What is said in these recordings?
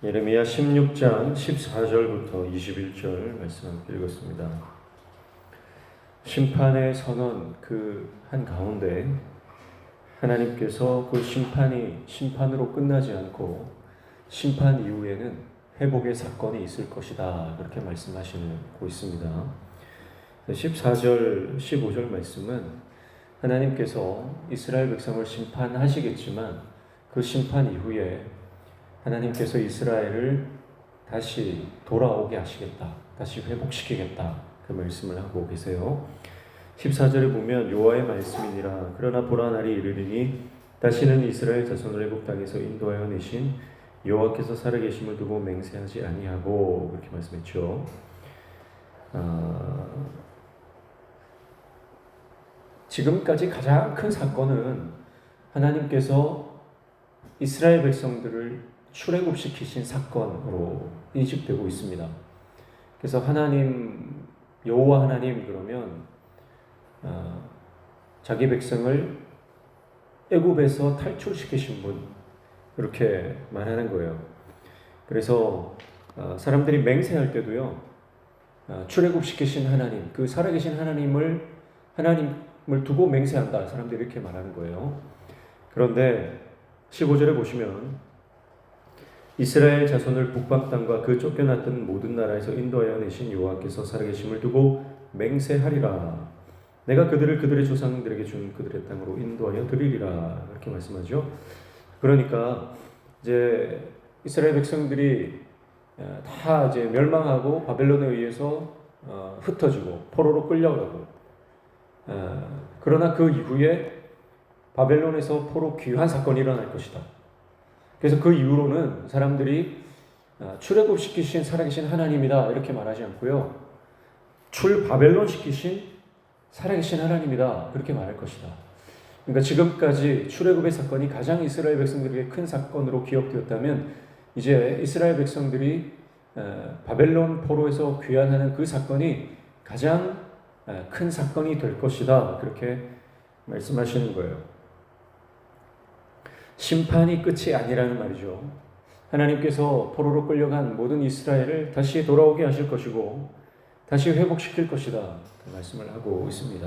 예레미야 16장 14절부터 21절 말씀 함께 읽었습니다. 심판의 선언 그 한가운데 하나님께서 그 심판으로 끝나지 않고 심판 이후에는 회복의 사건이 있을 것이다, 그렇게 말씀하시고 있습니다. 14절 15절 말씀은 하나님께서 이스라엘 백성을 심판하시겠지만 그 심판 이후에 하나님께서 이스라엘을 다시 돌아오게 하시겠다, 다시 회복시키겠다, 그 말씀을 하고 계세요. 14절에 보면 여호와의 말씀이니라. 그러나 보라, 날이 이르리니 다시는 이스라엘 자손을 애굽 땅에서 인도하여 내신 여호와께서 살아계심을 두고 맹세하지 아니하고, 그렇게 말씀했죠. 지금까지 가장 큰 사건은 하나님께서 이스라엘 백성들을 출애굽시키신 사건으로 인식되고 있습니다. 그래서 여호와 하나님 그러면 자기 백성을 애굽에서 탈출시키신 분, 그렇게 말하는 거예요. 그래서 사람들이 맹세할 때도요, 출애굽시키신 하나님, 그 살아계신 하나님을 두고 맹세한다, 사람들이 이렇게 말하는 거예요. 그런데 15절에 보시면 이스라엘 자손을 북방 땅과 그 쫓겨났던 모든 나라에서 인도하여 내신 여호와께서 살아계심을 두고 맹세하리라. 내가 그들의 조상들에게 준 그들의 땅으로 인도하여 드리리라, 이렇게 말씀하죠. 그러니까 이제 이스라엘 백성들이 다 이제 멸망하고 바벨론에 의해서 흩어지고 포로로 끌려가고, 그러나 그 이후에 바벨론에서 포로 귀환 사건이 일어날 것이다. 그래서 그 이후로는 사람들이 출애굽시키신 살아계신 하나님이다, 이렇게 말하지 않고요, 출바벨론 시키신 살아계신 하나님이다, 그렇게 말할 것이다. 그러니까 지금까지 출애굽의 사건이 가장 이스라엘 백성들에게 큰 사건으로 기억되었다면, 이제 이스라엘 백성들이 바벨론 포로에서 귀환하는 그 사건이 가장 큰 사건이 될 것이다, 그렇게 말씀하시는 거예요. 심판이 끝이 아니라는 말이죠. 하나님께서 포로로 끌려간 모든 이스라엘을 다시 돌아오게 하실 것이고 다시 회복시킬 것이다, 그 말씀을 하고 있습니다.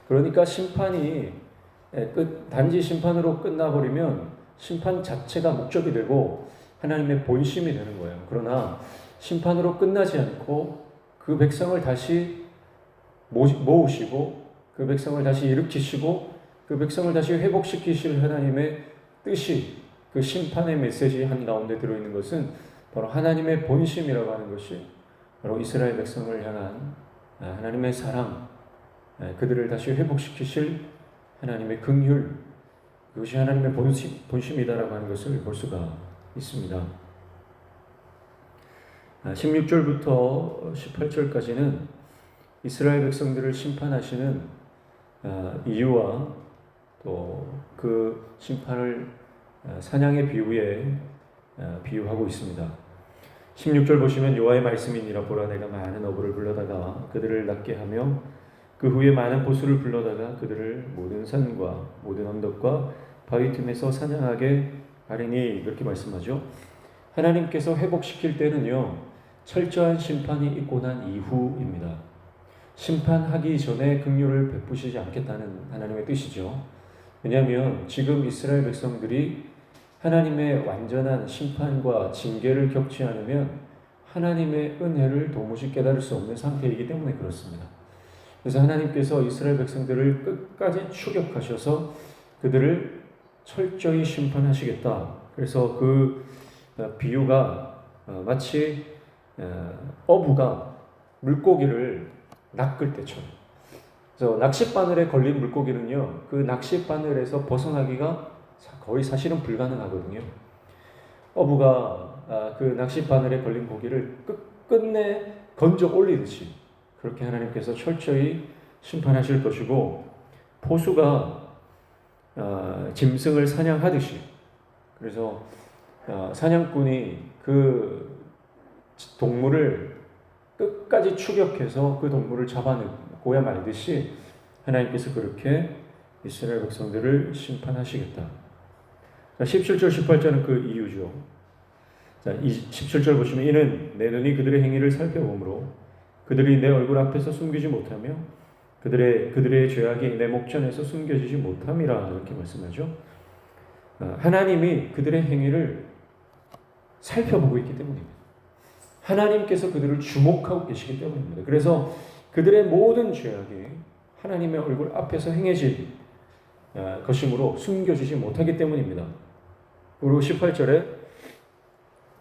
그러니까 심판이 단지 심판으로 끝나버리면 심판 자체가 목적이 되고 하나님의 본심이 되는 거예요. 그러나 심판으로 끝나지 않고 그 백성을 다시 모으시고 그 백성을 다시 일으키시고 그 백성을 다시 회복시키실 하나님의 뜻이, 그 심판의 메시지 한가운데 들어있는 것은 바로 하나님의 본심이라고 하는 것이 바로 이스라엘 백성을 향한 하나님의 사랑, 그들을 다시 회복시키실 하나님의 긍휼, 그것이 하나님의 본심이다라고 하는 것을 볼 수가 있습니다. 16절부터 18절까지는 이스라엘 백성들을 심판하시는 이유와 또 그 심판을 사냥의 비유에 비유하고 있습니다. 16절 보시면 여호와의 말씀이니라. 보라, 내가 많은 어부를 불러다가 그들을 낫게 하며 그 후에 많은 보수를 불러다가 그들을 모든 산과 모든 언덕과 바위 틈에서 사냥하게 하리니, 그렇게 말씀하죠. 하나님께서 회복시킬 때는요, 철저한 심판이 있고 난 이후입니다. 심판하기 전에 긍휼을 베푸시지 않겠다는 하나님의 뜻이죠. 왜냐하면 지금 이스라엘 백성들이 하나님의 완전한 심판과 징계를 겪지 않으면 하나님의 은혜를 도무지 깨달을 수 없는 상태이기 때문에 그렇습니다. 그래서 하나님께서 이스라엘 백성들을 끝까지 추격하셔서 그들을 철저히 심판하시겠다. 그래서 그 비유가 마치 어부가 물고기를 낚을 때처럼. 그래서 낚싯바늘에 걸린 물고기는요, 그 낚싯바늘에서 벗어나기가 거의 사실은 불가능하거든요. 어부가 그 낚싯바늘에 걸린 고기를 끝내 건져 올리듯이 그렇게 하나님께서 철저히 심판하실 것이고, 포수가 짐승을 사냥하듯이, 그래서 사냥꾼이 그 동물을 끝까지 추격해서 그 동물을 잡아내고야 말듯이 하나님께서 그렇게 이스라엘 백성들을 심판하시겠다. 17절 18절은 그 이유죠. 자, 17절 보시면 이는 내 눈이 그들의 행위를 살펴보므로 그들이 내 얼굴 앞에서 숨기지 못하며 그들의 죄악이 내 목전에서 숨겨지지 못함이라 이렇게 말씀하죠. 하나님이 그들의 행위를 살펴보고 있기 때문입니다. 하나님께서 그들을 주목하고 계시기 때문입니다. 그래서 그들의 모든 죄악이 하나님의 얼굴 앞에서 행해질 것이므로 숨겨지지 못하기 때문입니다. 그리고 18절에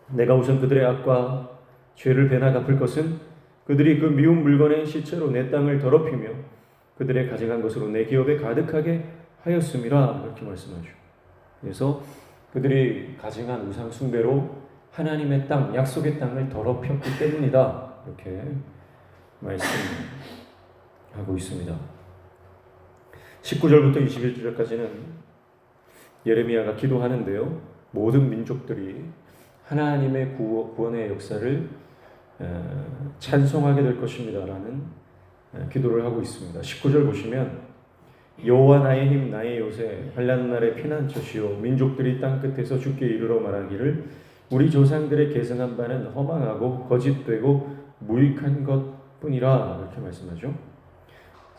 내가 우선 그들의 악과 죄를 배나 갚을 것은 그들이 그 미운 물건의 시체로 내 땅을 더럽히며 그들의 가져간 것으로 내 기업에 가득하게 하였음이라 이렇게 말씀하죠. 그래서 그들이 가증한 우상 숭배로 하나님의 땅, 약속의 땅을 더럽혔기 때문이다 이렇게 말씀하고 있습니다. 19절부터 21절까지는 예레미야가 기도하는데요. 모든 민족들이 하나님의 구원의 역사를 찬송하게 될 것입니다 라는 기도를 하고 있습니다. 19절 보시면 여호와 나의 힘 나의 요새 환난 날의 피난처시요 민족들이 땅끝에서 주께 이르러 말하기를 우리 조상들의 계승한 바는 허망하고 거짓되고 무익한 것뿐이라 이렇게 말씀하죠.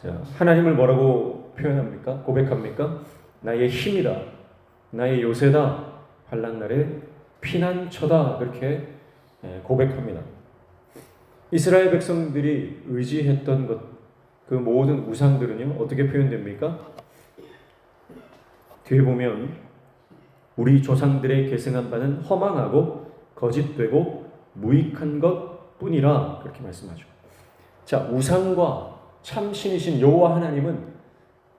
자, 하나님을 뭐라고 표현합니까? 고백합니까? 나의 힘이다. 나의 요새다. 환난 날의 피난처다. 그렇게 고백합니다. 이스라엘 백성들이 의지했던 것, 그 모든 우상들은요, 어떻게 표현됩니까? 뒤에 보면 우리 조상들의 계승한 바는 허망하고 거짓되고 무익한 것뿐이라 그렇게 말씀하죠. 자, 우상과 참신이신 여호와 하나님은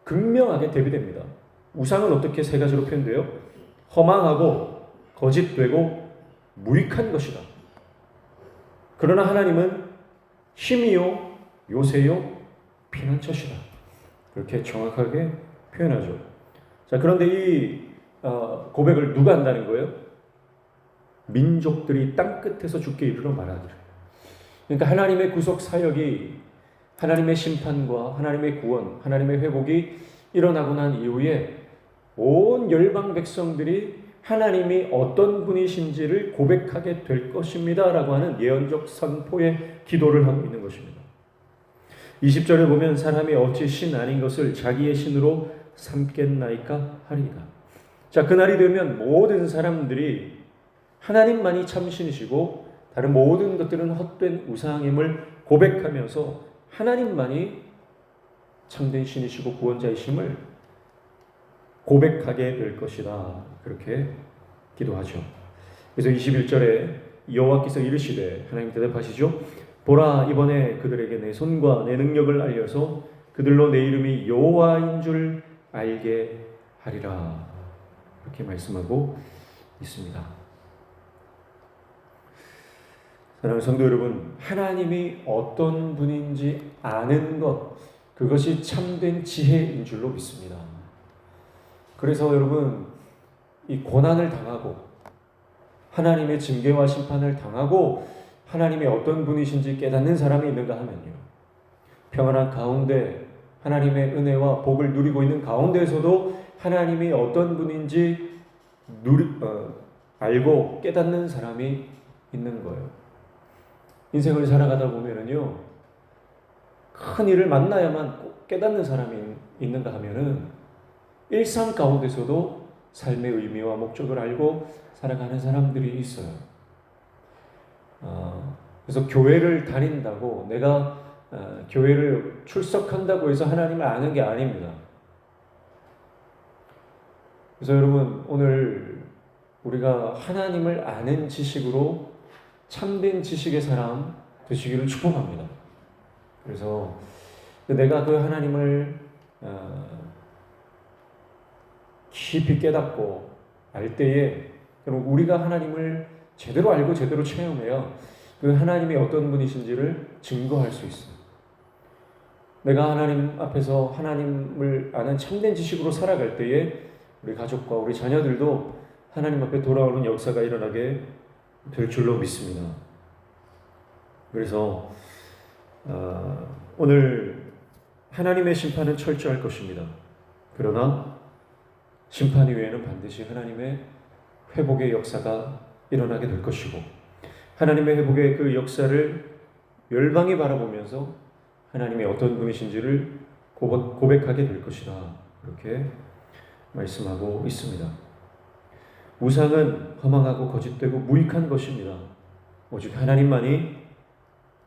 극명하게 대비됩니다. 우상은 어떻게 세 가지로 표현돼요? 허망하고 거짓되고 무익한 것이다. 그러나 하나님은 힘이요 요새요 피난처시다. 그렇게 정확하게 표현하죠. 자, 그런데 이 고백을 누가 한다는 거예요? 민족들이 땅끝에서 주께 이르러 말하기를. 그러니까 하나님의 구속 사역이 하나님의 심판과 하나님의 구원, 하나님의 회복이 일어나고 난 이후에 온 열방 백성들이 하나님이 어떤 분이신지를 고백하게 될 것입니다 라고 하는 예언적 선포의 기도를 하고 있는 것입니다. 20절에 보면 사람이 어찌 신 아닌 것을 자기의 신으로 삼겠나이까 하리이다. 자, 그날이 되면 모든 사람들이 하나님만이 참신이시고 다른 모든 것들은 헛된 우상임을 고백하면서 하나님만이 참된 신이시고 구원자이심을 고백하게 될 것이다. 그렇게 기도하죠. 그래서 21절에 여호와께서 이르시되 하나님 대답하시죠. 보라 이번에 그들에게 내 손과 내 능력을 알려서 그들로 내 이름이 여호와인 줄 알게 하리라. 이렇게 말씀하고 있습니다. 사랑하는 성도 여러분, 하나님이 어떤 분인지 아는 것, 그것이 참된 지혜인 줄로 믿습니다. 그래서 여러분, 이 고난을 당하고 하나님의 징계와 심판을 당하고 하나님이 어떤 분이신지 깨닫는 사람이 있는가 하면요, 평안한 가운데 하나님의 은혜와 복을 누리고 있는 가운데에서도 하나님이 어떤 분인지 알고 깨닫는 사람이 있는 거예요. 인생을 살아가다 보면은요, 큰 일을 만나야만 꼭 깨닫는 사람이 있는가 하면은 일상 가운데서도 삶의 의미와 목적을 알고 살아가는 사람들이 있어요. 그래서 교회를 다닌다고 내가 교회를 출석한다고 해서 하나님을 아는 게 아닙니다. 그래서 여러분, 오늘 우리가 하나님을 아는 지식으로 참된 지식의 사람 되시기를 축복합니다. 그래서 내가 그 하나님을 깊이 깨닫고 알 때에 그럼 우리가 하나님을 제대로 알고 제대로 체험해야 그 하나님이 어떤 분이신지를 증거할 수 있어요. 내가 하나님 앞에서 하나님을 아는 참된 지식으로 살아갈 때에 우리 가족과 우리 자녀들도 하나님 앞에 돌아오는 역사가 일어나게 될 줄로 믿습니다. 그래서 오늘 하나님의 심판은 철저할 것입니다. 그러나 심판 이후에는 반드시 하나님의 회복의 역사가 일어나게 될 것이고, 하나님의 회복의 그 역사를 열방이 바라보면서 하나님이 어떤 분이신지를 고백하게 될 것이다. 그렇게 말씀하고 있습니다. 우상은 허망하고 거짓되고 무익한 것입니다. 오직 하나님만이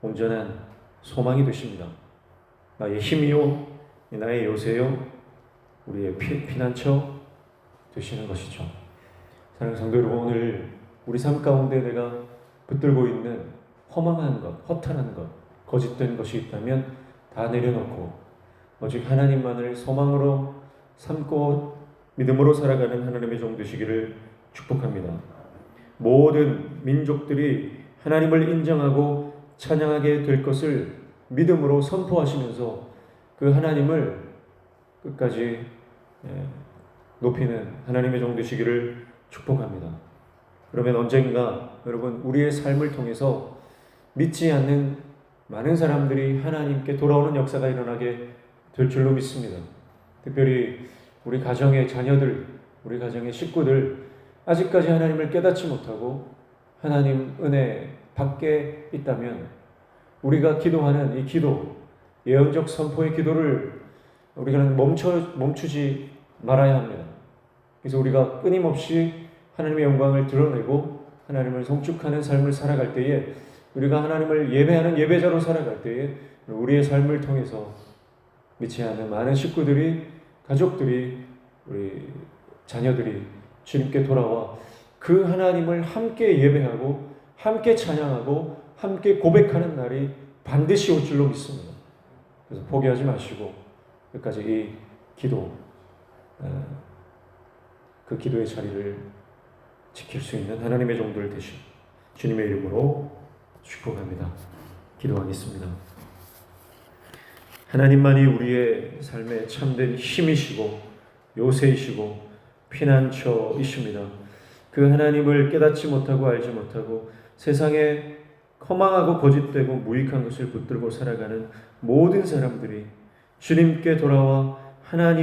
온전한 소망이 되십니다. 나의 힘이요, 나의 요새요, 우리의 피난처 되시는 것이죠. 사랑하는 성도 여러분, 오늘 우리 삶 가운데 내가 붙들고 있는 허망한 것, 허탄한 것, 거짓된 것이 있다면 다 내려놓고 오직 하나님만을 소망으로 삼고 믿음으로 살아가는 하나님의 종 되시기를 축복합니다. 모든 민족들이 하나님을 인정하고 찬양하게 될 것을 믿음으로 선포하시면서 그 하나님을 끝까지 높이는 하나님의 종 되시기를 축복합니다. 그러면 언젠가 여러분, 우리의 삶을 통해서 믿지 않는 많은 사람들이 하나님께 돌아오는 역사가 일어나게 될 줄로 믿습니다. 특별히 우리 가정의 자녀들, 우리 가정의 식구들, 아직까지 하나님을 깨닫지 못하고 하나님 은혜 밖에 있다면 우리가 기도하는 이 기도, 예언적 선포의 기도를 우리가 멈추지 말아야 합니다. 그래서 우리가 끊임없이 하나님의 영광을 드러내고 하나님을 송축하는 삶을 살아갈 때에, 우리가 하나님을 예배하는 예배자로 살아갈 때에 우리의 삶을 통해서 믿지 않는 많은 식구들이, 가족들이, 우리 자녀들이 주님께 돌아와 그 하나님을 함께 예배하고 함께 찬양하고 함께 고백하는 날이 반드시 올 줄로 믿습니다. 그래서 포기하지 마시고 끝까지 이 기도, 그 기도의 자리를 지킬 수 있는 하나님의 종들 되신 주님의 이름으로 축복합니다. 기도하겠습니다. 하나님만이 우리의 삶에 참된 힘이시고 요새이시고 피난처이십니다. 그 하나님을 깨닫지 못하고 알지 못하고 세상에 허망하고 거짓되고 무익한 것을 붙들고 살아가는 모든 사람들이 주님께 돌아와 하나님